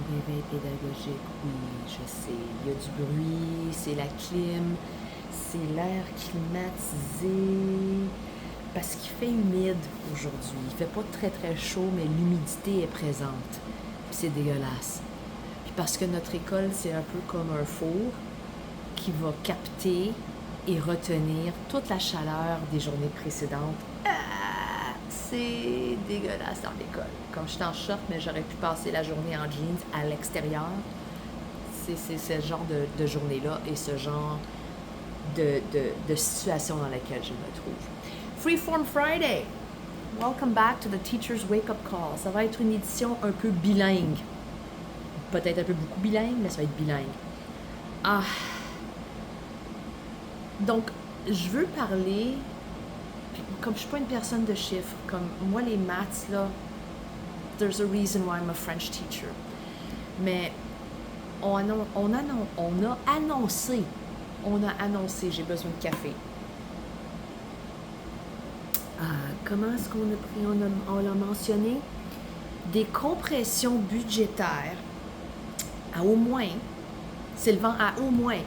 Réveil pédagogique, oui, je sais. Il y a du bruit, c'est la clim, c'est l'air climatisé. Parce qu'il fait humide aujourd'hui. Il fait pas très très chaud, mais l'humidité est présente. Puis c'est dégueulasse. Puis parce que notre école, c'est un peu comme un four qui va capter et retenir toute la chaleur des journées précédentes. C'est dégueulasse dans l'école. Comme je suis en short, mais j'aurais pu passer la journée en jeans à l'extérieur. C'est ce genre de journée-là et ce genre de situation dans laquelle je me trouve. Freeform Friday! Welcome back to the Teacher's Wake Up Call. Ça va être une édition un peu bilingue. Peut-être un peu beaucoup bilingue, mais ça va être bilingue. Donc, je veux parler, comme je suis pas une personne de chiffres, comme moi les maths, là, there's a reason why I'm a French teacher. Mais on a annoncé, j'ai besoin de café. Comment est-ce qu'on a pris, on l'a mentionné, des compressions budgétaires s'élevant à au moins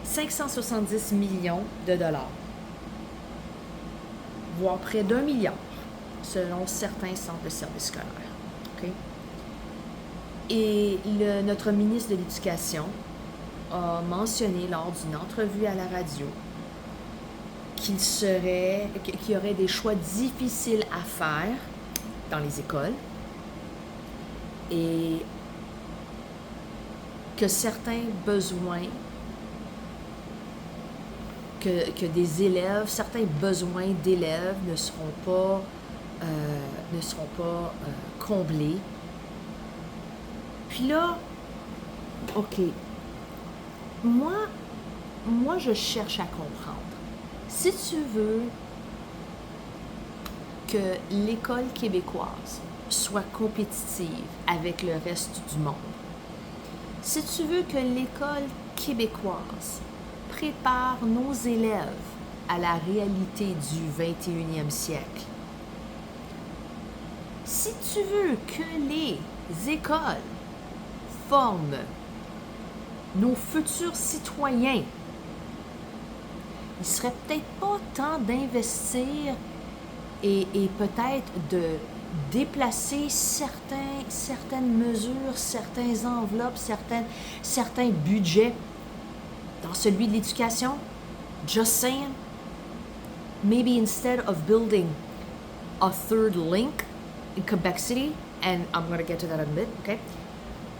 570 millions de dollars, voire près d'1 milliard, selon certains centres de services scolaires. Okay? Et notre ministre de l'Éducation a mentionné lors d'une entrevue à la radio qu'il y aurait des choix difficiles à faire dans les écoles et que certains besoins certains besoins d'élèves ne seront pas comblés. Puis là, OK, moi je cherche à comprendre. Si tu veux que l'école québécoise soit compétitive avec le reste du monde, si tu veux que l'école québécoise prépare nos élèves à la réalité du 21e siècle, si tu veux que les écoles forment nos futurs citoyens, il serait peut-être pas temps d'investir et peut-être de déplacer certaines mesures, certaines enveloppes, certains budgets dans celui de l'éducation. Just saying. Maybe instead of building a third link in Quebec City, and I'm going to get to that in a bit, okay?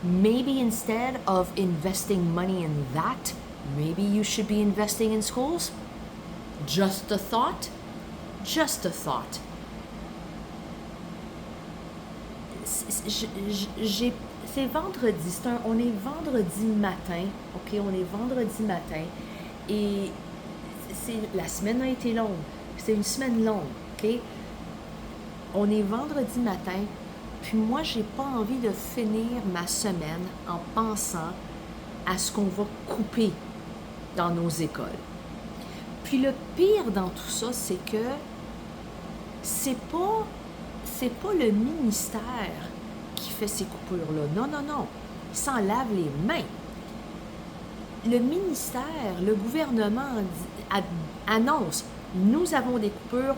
Maybe instead of investing money in that, maybe you should be investing in schools. Just a thought. Just a thought. C'est vendredi, on est vendredi matin, ok? On est vendredi matin et la semaine a été longue. C'est une semaine longue, ok? On est vendredi matin, puis moi, j'ai pas envie de finir ma semaine en pensant à ce qu'on va couper dans nos écoles. Puis le pire dans tout ça, c'est que c'est pas le ministère qui fait ces coupures-là. Non. Il s'en lave les mains. Le ministère, le gouvernement annonce, nous avons des coupures.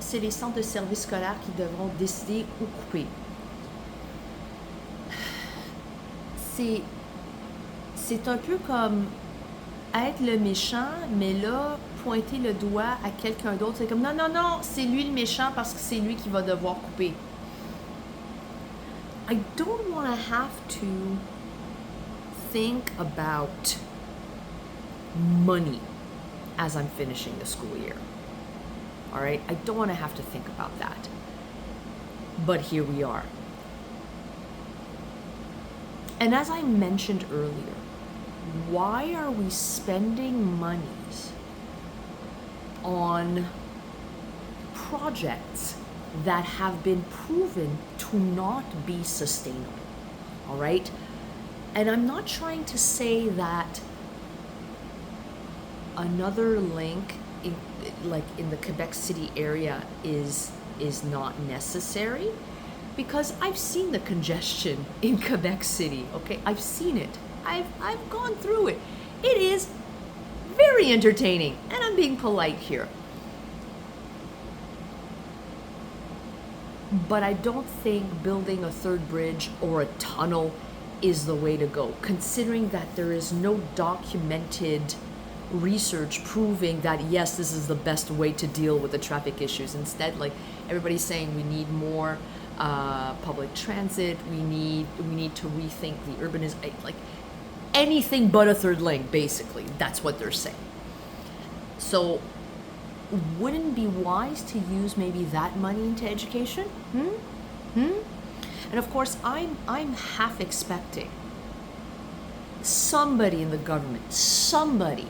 C'est les centres de services scolaires qui devront décider où couper. C'est un peu comme être le méchant, mais là, pointer le doigt à quelqu'un d'autre, c'est comme non, c'est lui le méchant parce que c'est lui qui va devoir couper. I don't want to have to think about money as I'm finishing the school year. All right? I don't want to have to think about that. But here we are. And as I mentioned earlier, why are we spending monies on projects that have been proven to not be sustainable? All right? And I'm not trying to say that another link in the Quebec City area is not necessary, because I've seen the congestion in Quebec City, okay? I've seen it. I've gone through it. It is very entertaining, and I'm being polite here. But I don't think building a third bridge or a tunnel is the way to go, considering that there is no documented research proving that yes, this is the best way to deal with the traffic issues. Instead, like everybody's saying, we need more public transit. We need to rethink the urbanism, like anything but a third lane. Basically, that's what they're saying. So, wouldn't it be wise to use maybe that money into education? And of course, I'm half expecting somebody in the government, somebody,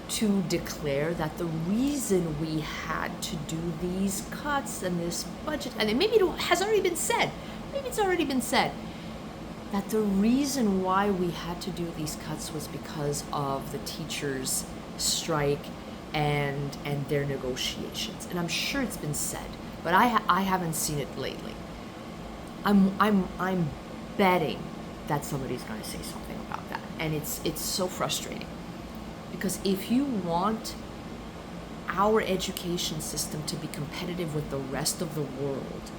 to declare that the reason we had to do these cuts and this budget, and maybe it has already been said, maybe it's already been said, that the reason why we had to do these cuts was because of the teachers' strike and their negotiations. And I'm sure it's been said, but I haven't seen it lately. I'm betting that somebody's going to say something about that, and it's so frustrating, because if you want our education system to be competitive with the rest of the world,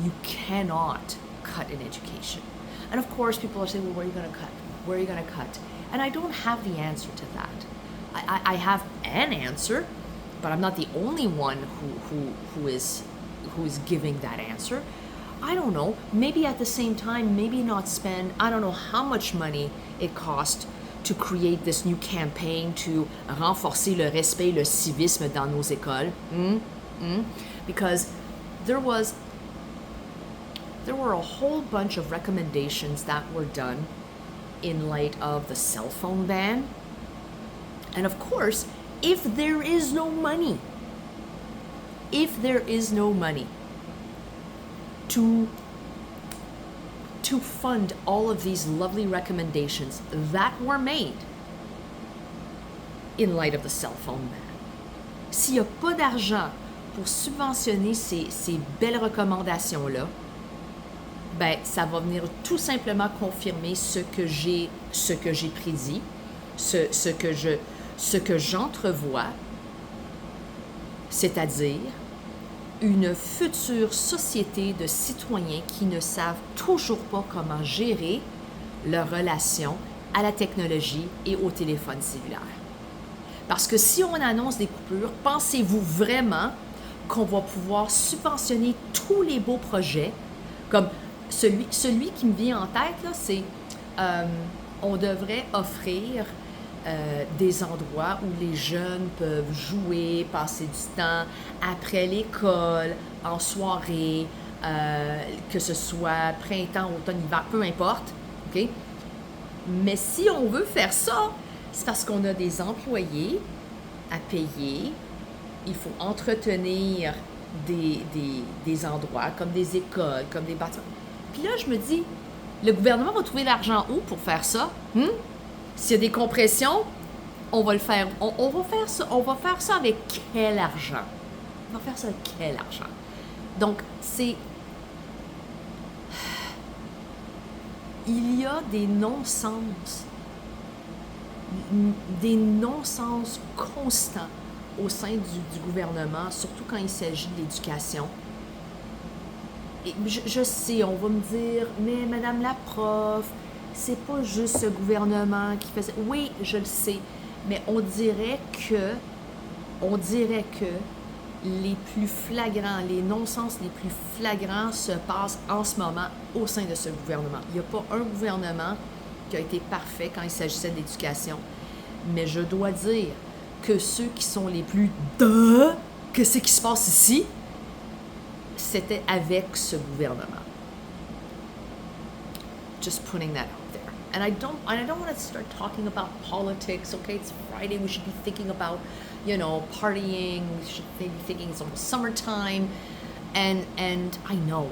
you cannot cut in education. And of course, people are saying, well, where are you going to cut? Where are you going to cut? And I don't have the answer to that. I have an answer, but I'm not the only one who is giving that answer. I don't know. Maybe at the same time, maybe not spend, I don't know how much money it cost to create this new campaign to renforcer le respect, le civisme dans nos écoles. Because there were a whole bunch of recommendations that were done in light of the cell phone ban. And of course, if there is no money to fund all of these lovely recommendations that were made in light of the cell phone ban, s'il n'y a pas d'argent pour subventionner ces belles recommandations-là, ben, ça va venir tout simplement confirmer ce que j'ai prédit, ce que j'entrevois, c'est-à-dire une future société de citoyens qui ne savent toujours pas comment gérer leur relation à la technologie et au téléphone cellulaire. Parce que si on annonce des coupures, pensez-vous vraiment qu'on va pouvoir subventionner tous les beaux projets? Comme celui qui me vient en tête, là, c'est on devrait offrir des endroits où les jeunes peuvent jouer, passer du temps après l'école, en soirée, que ce soit printemps, automne, hiver, peu importe. Okay? Mais si on veut faire ça, c'est parce qu'on a des employés à payer, il faut entretenir des endroits comme des écoles, comme des bâtiments. Puis là, je me dis, le gouvernement va trouver l'argent où pour faire ça? S'il y a des compressions, on va le faire. On va faire ça avec quel argent? On va faire ça avec quel argent? Donc, il y a des non-sens constants au sein du gouvernement, surtout quand il s'agit de l'éducation. Et je sais, on va me dire, mais Madame la prof, c'est pas juste ce gouvernement qui fait ça. Oui, je le sais, mais on dirait que les plus flagrants, les non-sens les plus flagrants se passent en ce moment au sein de ce gouvernement. Il n'y a pas un gouvernement qui a été parfait quand il s'agissait de l'éducation, mais je dois dire que ceux qui sont les plus « qu'est-ce qui se passe ici ?» c'était avec ce gouvernement. Just putting that out there. And I don't want to start talking about politics, okay? It's Friday, we should be thinking about, partying, we should maybe thinking it's almost summertime, and I know,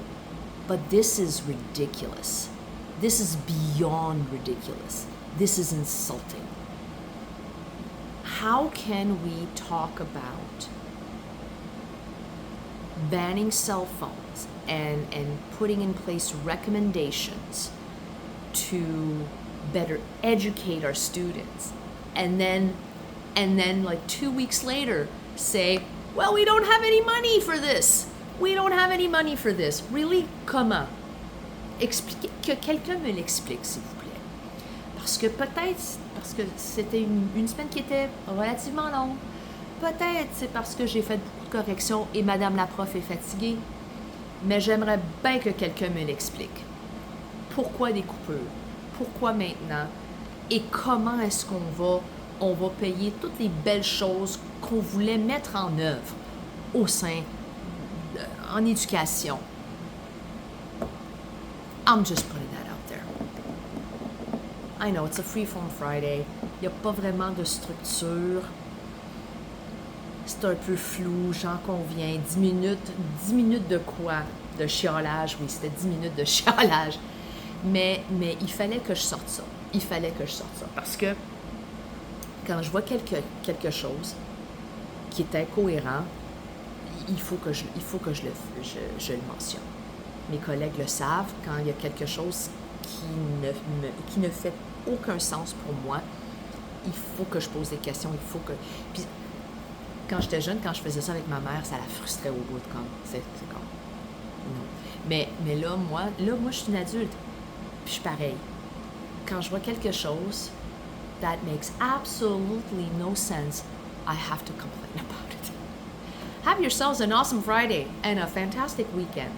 but this is ridiculous. This is beyond ridiculous. This is insulting. How can we talk about banning cell phones and putting in place recommendations to better educate our students, and then like 2 weeks later say, well, we don't have any money for this. We don't have any money for this. Really? Comment? Expliquez, que quelqu'un me l'explique, s'il vous plaît. Parce que c'était une semaine qui était relativement longue. Peut-être c'est parce que j'ai fait beaucoup de corrections et Madame la prof est fatiguée. Mais j'aimerais bien que quelqu'un me l'explique. Pourquoi des coupures? Pourquoi maintenant? Et comment est-ce on va payer toutes les belles choses qu'on voulait mettre en œuvre au sein, en éducation? I'm just putting that out there. I know, it's a free-form Friday. Il n'y a pas vraiment de structure. C'est un peu flou, j'en conviens. 10 minutes de quoi? De chiolage, oui, c'était 10 minutes de chiolage. Mais il fallait que je sorte ça. Il fallait que je sorte ça. Parce que quand je vois quelque chose qui est incohérent, il faut que je le mentionne. Mes collègues le savent, quand il y a quelque chose qui ne fait aucun sens pour moi, il faut que je pose des questions, il faut que... Puis, quand j'étais jeune, quand je faisais ça avec ma mère, ça la frustrait au bout de comme... C'est comme... Non. Mais là, moi, je suis une adulte. Puis je suis pareil. Quand je vois quelque chose that makes absolutely no sense, I have to complain about it. Have yourselves an awesome Friday and a fantastic weekend.